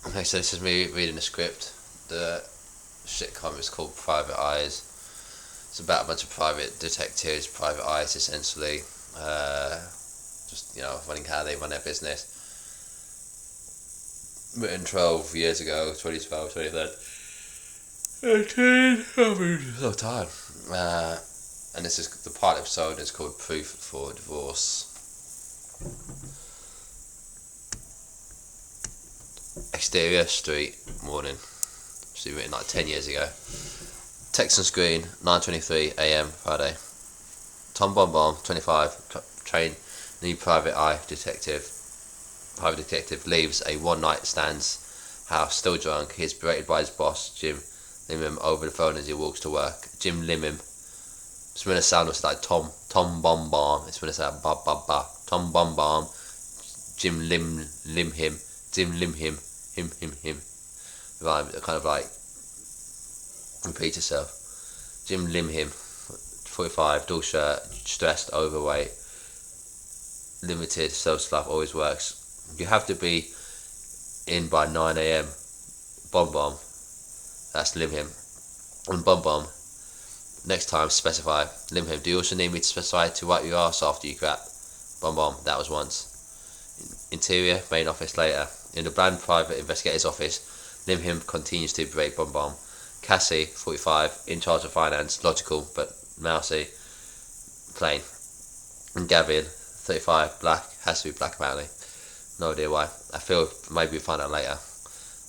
Okay, so this is me reading the script. The sitcom is called Private Eyes. It's about a bunch of private detectives, private eyes essentially, just running how they run their business. Written 12 years ago, 2012, 2013. I'm so tired. And this is the pilot episode is called Proof for Divorce. Exterior street, morning. So written like 10 years ago. Text on screen, 9:23 a.m. Friday. Tom Bonbon, 25, trained new private detective leaves a one-night stand's house still drunk. He is berated by his boss, Jim Limham, over the phone as he walks to work. Jim Limham. It's when the sound was like Tom Bonbon. It's when it sound ba ba ba. Tom Bonbon. Jim Limham. Him. Rhyme, kind of like repeat yourself. Jim Limham, 45, dull shirt, stressed, overweight, limited self-love, always works. You have to be in by 9 a.m. Bomb. That's Limham. And Bomb. Next time, specify. Limham, do you also need me to specify to wipe your ass after you crap? Bomb. That was once. Interior, main office later. In the bland private investigator's office, Limham continues to berate Bomb. Cassie, 45, in charge of finance, logical but mousy, plain. And Gavin, 35, black, has to be black apparently. No idea why. Maybe we'll find out later.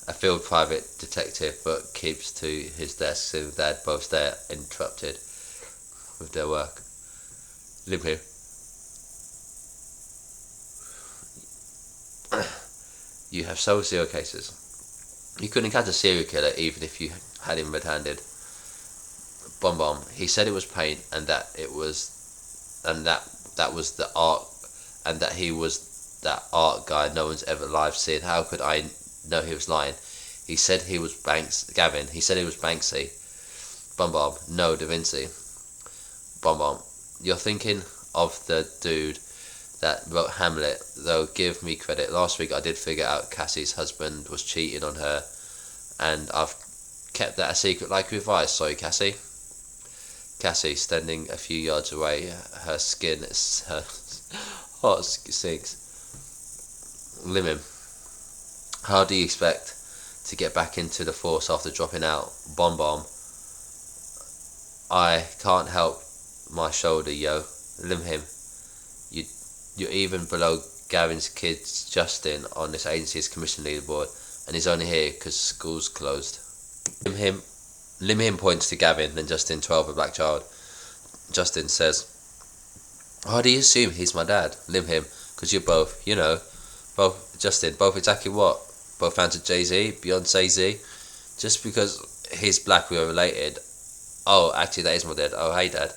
A field private detective but keeps to his desk, so they're both there interrupted with their work. Limham. You have solved 0 cases. You couldn't catch a serial killer even if you had him red-handed. Bomb. He said it was paint and that was the art, and that he was that art guy no one's ever live seen. How could I know he was lying? He said he was Gavin. He said he was Banksy. Bomb. No, Da Vinci. Bomb. You're thinking of the dude that wrote Hamlet, though give me credit. Last week I did figure out Cassie's husband was cheating on her, and I've kept that a secret like with ice. Sorry, Cassie. Cassie, standing a few yards away, her heart sinks. Limham, how do you expect to get back into the force after dropping out? Bomb. I can't help my shoulder, yo. Limham, you're even below Gavin's kid Justin on this agency's commission leaderboard, and he's only here because school's closed. Limham points to Gavin, then Justin, 12, a black child. Justin says, "How do you assume he's my dad?" Limham, because you're both, both. Justin, both exactly what? Both fans of Jay-Z, Beyonce Z? Just because he's black we are related. Oh, actually that is my dad. Oh, hey dad.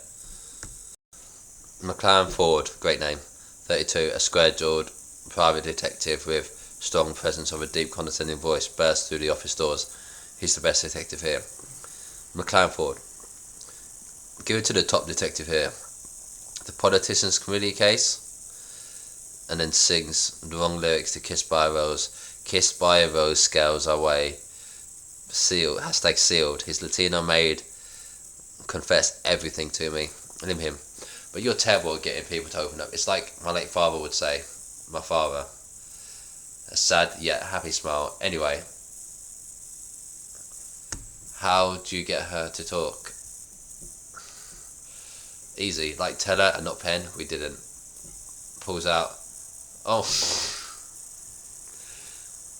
McLaren Ford, great name. 32, a square-jawed private detective with strong presence of a deep condescending voice bursts through the office doors. He's the best detective here. McLaren Ford. Give it to the top detective here. The politician's committee case. And then sings the wrong lyrics to Kissed by a Rose. Kissed by a Rose scales our way. Sealed. #sealed. His Latino maid confessed everything to me. Him. But you're terrible at getting people to open up. It's like my late father would say. My father. A sad yet happy smile. Anyway. How do you get her to talk? Easy. Like tell her and not pen. We didn't. Pulls out. Oh.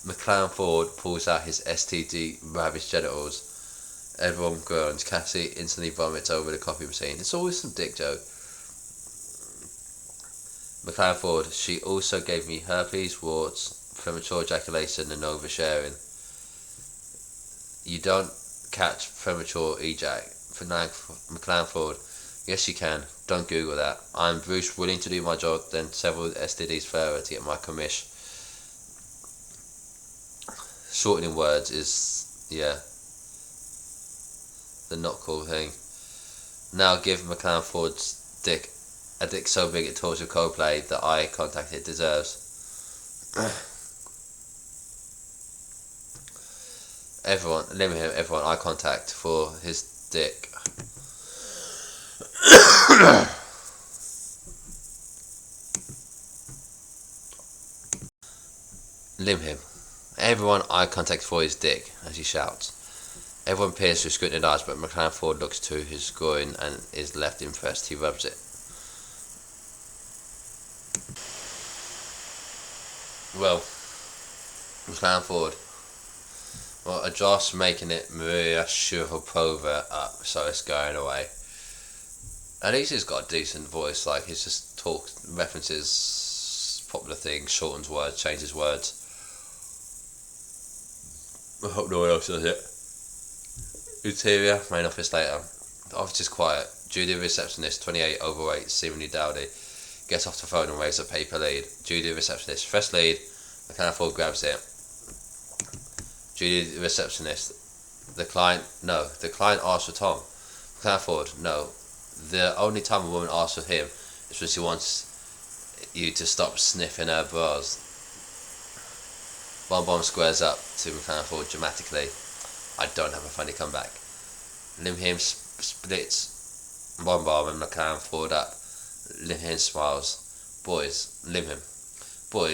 McLaren Ford pulls out his STD ravished genitals. Everyone groans. Cassie instantly vomits over the coffee machine. It's always some dick joke. McLaren Ford. She also gave me herpes, warts, premature ejaculation, and oversharing. You don't catch premature ejac. McLaren Ford. Yes, you can. Don't Google that. I'm Bruce, willing to do my job, then several STDs further to get my commish. Shortening words is, the not cool thing. Now give McLaren Ford's dick a dick so big it tortures Coldplay the eye contact it deserves. limit him, everyone, eye contact for his dick. Limit him. Everyone, eye contact for his dick as he shouts. Everyone peers through scrutinized eyes, but McLaren Ford looks to his groin and is left impressed. He rubs it. Well, McLaren Ford. Well, Adjust making it Maria Sharapova up, so it's going away. At least he's got a decent voice, like he's just references popular things, shortens words, changes words. I hope no one else does it. Interior, main office later. The office is quiet. Judy, receptionist, 28, overweight, seemingly dowdy, gets off the phone and waves a paper lead. Judy, receptionist, fresh lead. McLaren Ford grabs it. Judy, receptionist. The client asks for Tom. McLaren Ford, no. The only time a woman asks for him is when she wants you to stop sniffing her bras. Bon squares up to McLaren Ford dramatically. I don't have a funny comeback. Lim Him splits Bon and McLaren Ford up. Lim Him smiles. Boys,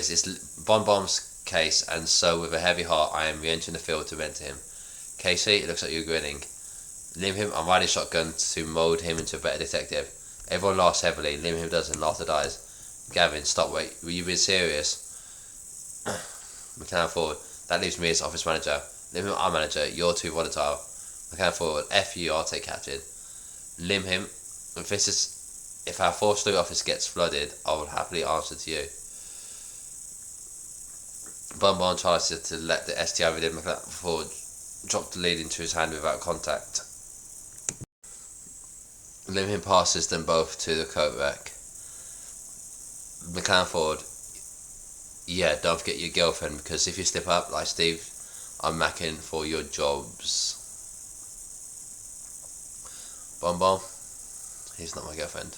it's Bon's case, and so with a heavy heart I am re-entering the field to rent him. Casey, it looks like you're grinning. Lim Him, I'm riding shotgun to mould him into a better detective. Everyone laughs heavily. Lim Him doesn't, laughter dies. Gavin, stop, wait, were you being serious? McLaren Ford, that leaves me as office manager. Lim Him, our manager, you're too volatile. McLaren Ford, F you, I'll take captain. Lim Him, if our 4th Street office gets flooded, I will happily answer to you. Bon tries to let the STI within McLaren Ford drop the lead into his hand without contact. Lim Him passes them both to the coat rack. McLaren Ford, yeah, don't forget your girlfriend, because if you slip up like Steve, I'm macking for your jobs. Bon, he's not my girlfriend.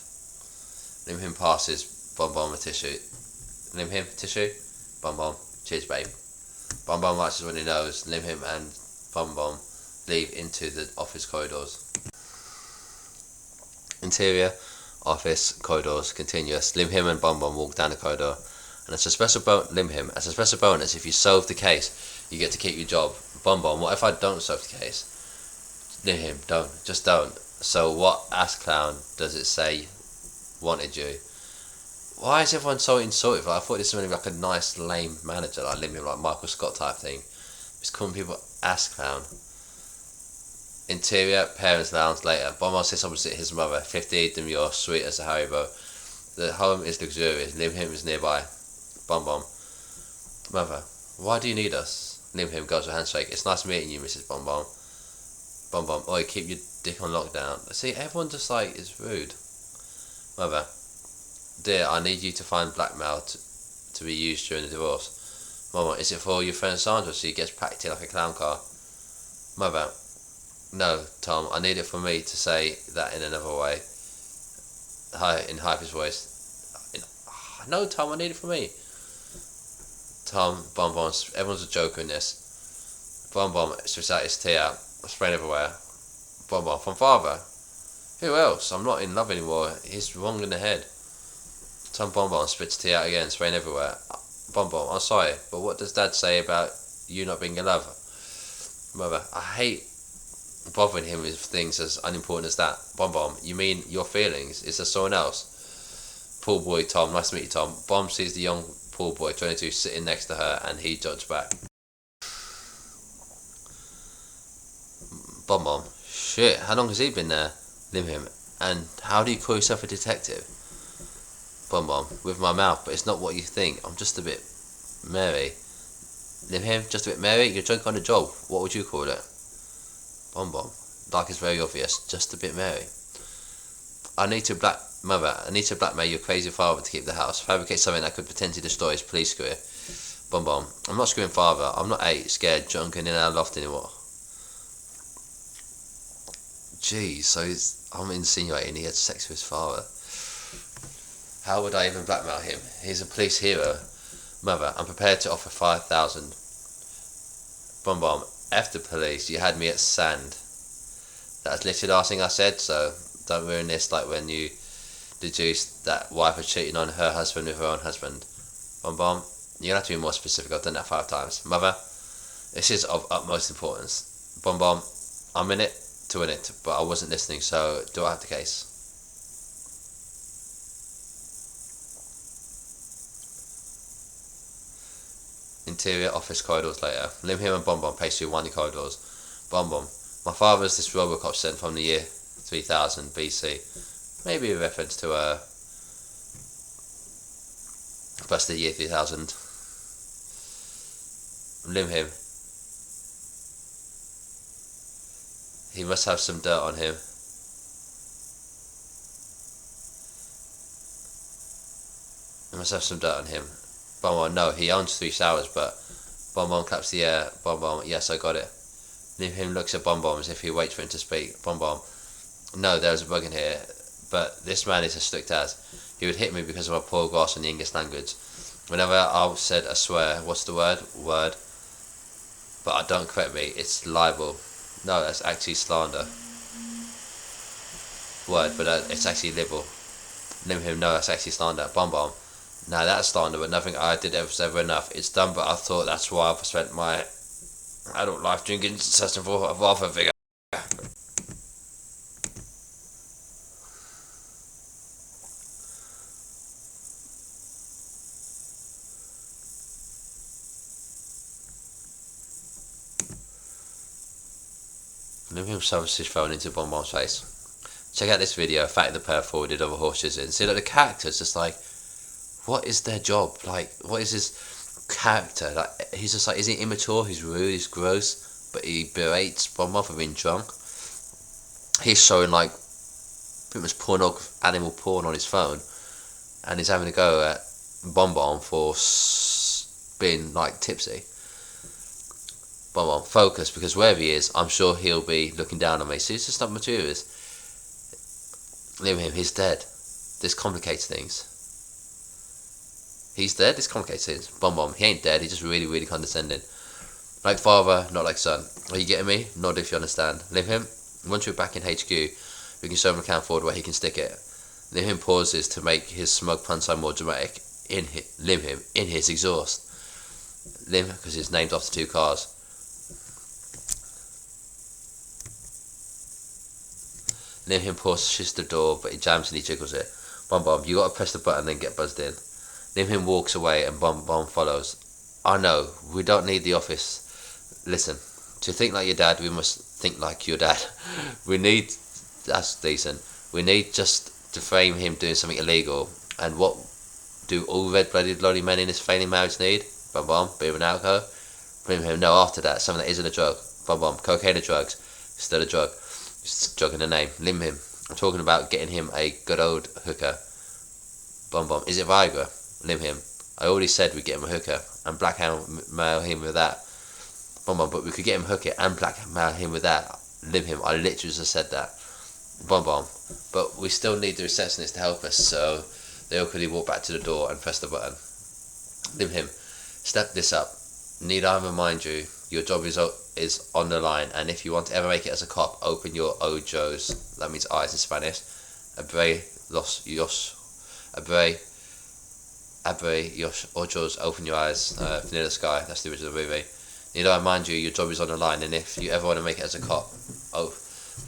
Lim Him passes Bon a tissue. Lim Him, tissue? Bon, cheers babe. Bon watches when he knows. Lim Him and Bon leave into the office corridors. Interior, office, corridors, continuous. Lim Him and Bon walk down the corridor. And as a special bonus, if you solve the case, you get to keep your job. Bon, what if I don't solve the case? Lim Him, just don't. So what ass clown does it say wanted you? Why is everyone so insulted? Like, I thought this was going to be like a nice lame manager, like Lim Him, like Michael Scott type thing. Just calling people ass clown. Interior, parents' lounge later. Bon sits opposite his mother, 50, demure, sweet as a Haribo. The home is luxurious. Lim Him is nearby. Bon. Mother, why do you need us? Lim Him goes for a handshake. It's nice meeting you, Mrs. Bon. Bon, oi, keep your dick on lockdown. See, everyone just like is rude. Mother, dear, I need you to find blackmail to be used during the divorce. Mama, is it for your friend Sandra so she gets packed in like a clown car? Mother, no, Tom, I need it for me to say that in another way. In Hyper's voice. No, Tom, I need it for me. Tom, Bon, everyone's a joker in this. Bon, spits out his tea out, spraying everywhere. Bon, from father. Who else? I'm not in love anymore. He's wrong in the head. Tom Bon spits tea out again, spraying everywhere. Bon, I'm sorry, but what does Dad say about you not being in love? Mother, I hate bothering him with things as unimportant as that. Bon, you mean your feelings? Is there someone else? Pool boy Tom, nice to meet you, Tom. Bon sees the young pool boy, 22, sitting next to her, and he jogs back. Bon, shit, how long has he been there? Lim Him, and how do you call yourself a detective? Bon, with my mouth, but it's not what you think. I'm just a bit merry. Lim Him, just a bit merry? You're drunk on the job. What would you call it? Bon, like it's very obvious, just a bit merry. I need to blackmail your crazy father to keep the house. Fabricate something that could potentially destroy his police career. Bon, I'm not screwing father. I'm not 8, scared, drunk, and in our loft anymore. Jeez, so I'm insinuating he had sex with his father. How would I even blackmail him? He's a police hero. Mother, I'm prepared to offer 5,000. Bon, F the police, you had me at sand. That's literally the last thing I said, so don't ruin this like when you deduced that wife was cheating on her husband with her own husband. Bomb bomb. You're gonna have to be more specific. I've done that 5 times. Mother, this is of utmost importance. Bomb bomb. I'm in it to win it, but I wasn't listening, so do I have the case? Interior office corridors later. Lim him and Bomb Bomb pace through winding corridors. Bomb Bomb. My father's this Robocop sent from the year 3000 BC. Maybe a reference to plus the year 3000. Lim him. He must have some dirt on him. He must have some dirt on him. Bomb Bomb, no, he owns 3 showers, but Bomb Bomb claps the air. Bomb Bomb, yes, I got it. Lim him looks at Bomb Bomb as if he waits for him to speak. Bomb Bomb, no, there's a bug in here, but this man is as strict as. He would hit me because of my poor grasp on the English language. Whenever I said a swear, what's the word? Word. But don't correct me, it's libel. No, that's actually slander. Word, but it's actually libel. Lim him, no, that's actually slander. Bomb Bomb, no, that's slander, but nothing I did ever was ever enough. It's done, but I thought that's why I've spent my adult life drinking searching for a father figure. Lim him shoves his phone into Bomb Bomb's face. Check out this video, Fatty the pair forwarded other horses in. See, like, the character's just like, what is their job? Like, what is his character? Like, he's just like, is he immature? He's rude, he's gross, but he berates Bomb Bomb for being drunk. He's showing, like, pretty much animal porn on his phone, and he's having a go at Bomb Bomb for being, like, tipsy. Bomb Bomb, focus, because wherever he is, I'm sure he'll be looking down on me. See, it's just not materials. Leave him, he's dead. This complicates things. He's dead, this complicates things. Bomb Bomb, he ain't dead, he's just really, really condescending. Like father, not like son. Are you getting me? Nod if you understand. Leave him, once you're back in HQ, we can show him a can forward where he can stick it. Leave him pauses to make his smug punchline more dramatic. Lim him, in his exhaust. Lim, because his name's after 2 cars. Lim him pushes the door, but he jams and he jiggles it. Bomb Bomb, you gotta press the button then get buzzed in. Lim him walks away and Bomb Bomb follows. I know, we don't need the office. Listen, to think like your dad, we must think like your dad. We need, that's decent, we need just to frame him doing something illegal. And what do all red-blooded lolly men in this failing marriage need? Bomb Bomb, bit of an alcohol. Lim him, no, after that, something that isn't a drug. Bomb Bomb, cocaine or drugs? Still a drug. Drug in the name. Lim him. I'm talking about getting him a good old hooker. Bomb Bomb. Is it Viagra? Lim him. I already said we'd get him a hooker and blackmail him with that. Bomb Bomb. But we could get him a hooker and blackmail him with that. Lim him. I literally just said that. Bomb Bomb. But we still need the receptionist to help us, so they awkwardly walk back to the door and press the button. Lim him. Step this up. Need I remind you, your job is on the line, and if you want to ever make it as a cop, open your ojos. That means eyes in Spanish. Abre los ojos, open your eyes. Vanilla Sky, that's the original movie. Need I remind you, your job is on the line, and if you ever want to make it as a cop,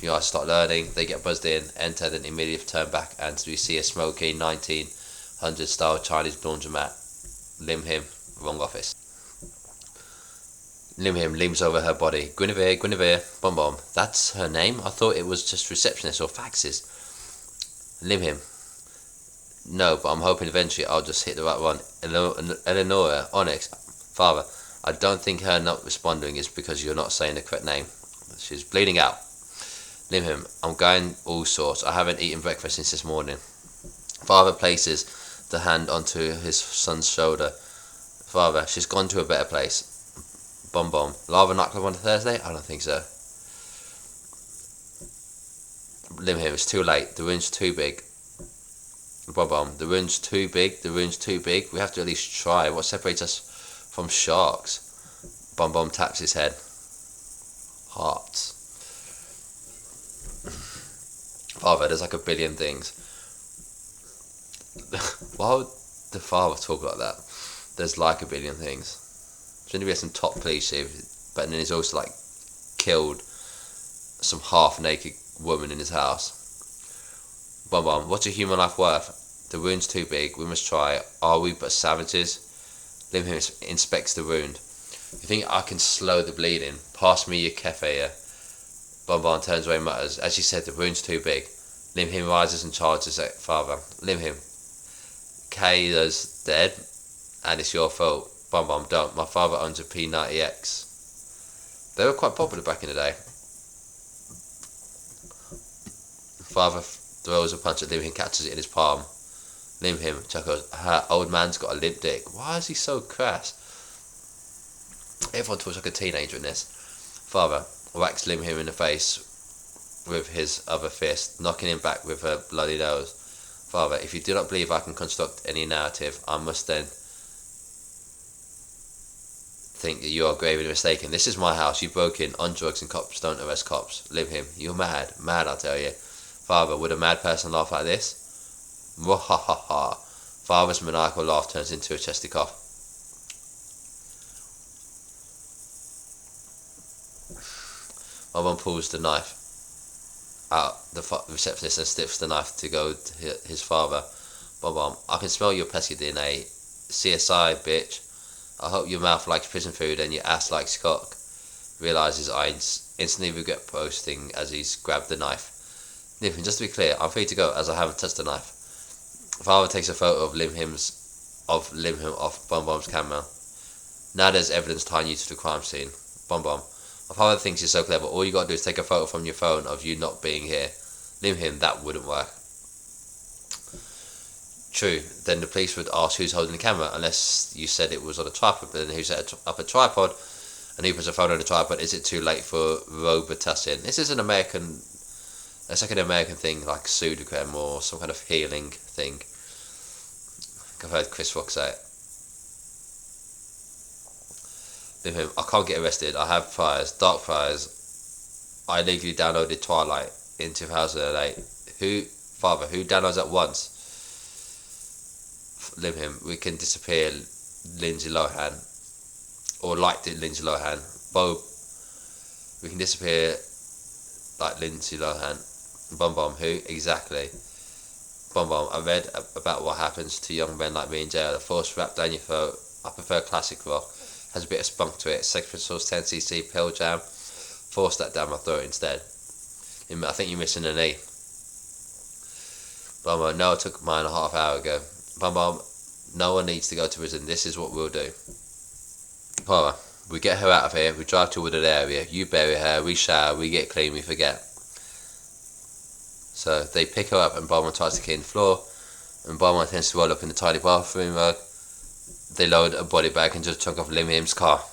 your eyes start learning, they get buzzed in, enter, then immediately turn back, and we see a smoky 1900 style Chinese laundromat. Lim him, wrong office. Lim him, leans over her body. Guinevere, Bomb Bomb. That's her name? I thought it was just receptionist or faxes. Lim him. No, but I'm hoping eventually I'll just hit the right one. Eleonora, Onyx. Father, I don't think her not responding is because you're not saying the correct name. She's bleeding out. Lim him, I'm going all sorts. I haven't eaten breakfast since this morning. Father places the hand onto his son's shoulder. Father, she's gone to a better place. Bomb Bomb. Lava nightclub on a Thursday? I don't think so. Lim him, it's too late. The room's too big. Bomb Bomb. The room's too big. The room's too big. We have to at least try. What separates us from sharks? Bomb Bomb taps his head. Hearts. Father, there's like a billion things. Why would the father talk like that? There's like a billion things. Shouldn't be some top cliche, but then he's also like killed some half-naked woman in his house. Bum bum. What's a human life worth? The wound's too big. We must try. Are we but savages? Lim him inspects the wound. You think I can slow the bleeding? Pass me your kefe. Bum bum turns away and mutters. As she said, the wound's too big. Lim him rises and charges at father. Lim him. Kayla's dead, and it's your fault. Bum bum, don't. My father owns a P90X. They were quite popular back in the day. Father throws a punch at Lim him, catches it in his palm. Lim him chuckles. Her old man's got a limp dick. Why is he so crass? Everyone talks like a teenager in this. Father whacks Lim him in the face with his other fist, knocking him back with her bloody nose. Father, if you do not believe I can construct any narrative, I must then think that you are gravely mistaken. This is my house. You broke in on drugs and cops don't arrest cops. Lim him. You're mad. Mad, I tell you. Father, would a mad person laugh like this? Mwahaha. Father's maniacal laugh turns into a chesty cough. My mum pulls the knife out the receptionist and sniffs the knife to go to his father. Mum, I can smell your pesky DNA. CSI, bitch. I hope your mouth likes prison food and your ass likes cock. Realises I instantly regret posting as he's grabbed the knife. Lim, just to be clear, I'm free to go as I haven't touched the knife. Father takes a photo of Lim him off Bum Bum's camera. Now there's evidence tying you to the crime scene. Bum Bum. My father thinks you're so clever. All you gotta do is take a photo from your phone of you not being here. Lim him, that wouldn't work. True. Then the police would ask who's holding the camera, unless you said it was on a tripod. But then who set up a tripod, and who puts a phone on a tripod? Is it too late for Robitussin? This is an American. It's like an American thing, like pseudocrem or some kind of healing thing. I've heard Chris Rock say it. Lim him, I can't get arrested. I have priors, dark priors. I legally downloaded Twilight in 2008. Father, who downloads at once? Lim him, we can disappear Lindsay Lohan. Or like Lindsay Lohan. We can disappear like Lindsay Lohan. Bum Bum, who? Exactly. Bum Bum, I read about what happens to young men like me in jail. The force wrapped down your throat. I prefer classic rock. Has a bit of spunk to it. Sex Pistols, 10cc, Pearl Jam. Force that down my throat instead. I think you're missing an E. Bum Bum, no, I took mine a half hour ago. Bum Bum, no one needs to go to prison. This is what we'll do. Father, we get her out of here. We drive to a wooded area. You bury her. We shower. We get clean. We forget. So they pick her up and Bum Bum tries to clean the floor. And Bum Bum tends to roll up in the tiny bathroom rug. They load a body bag and just chunk off Lim him's car.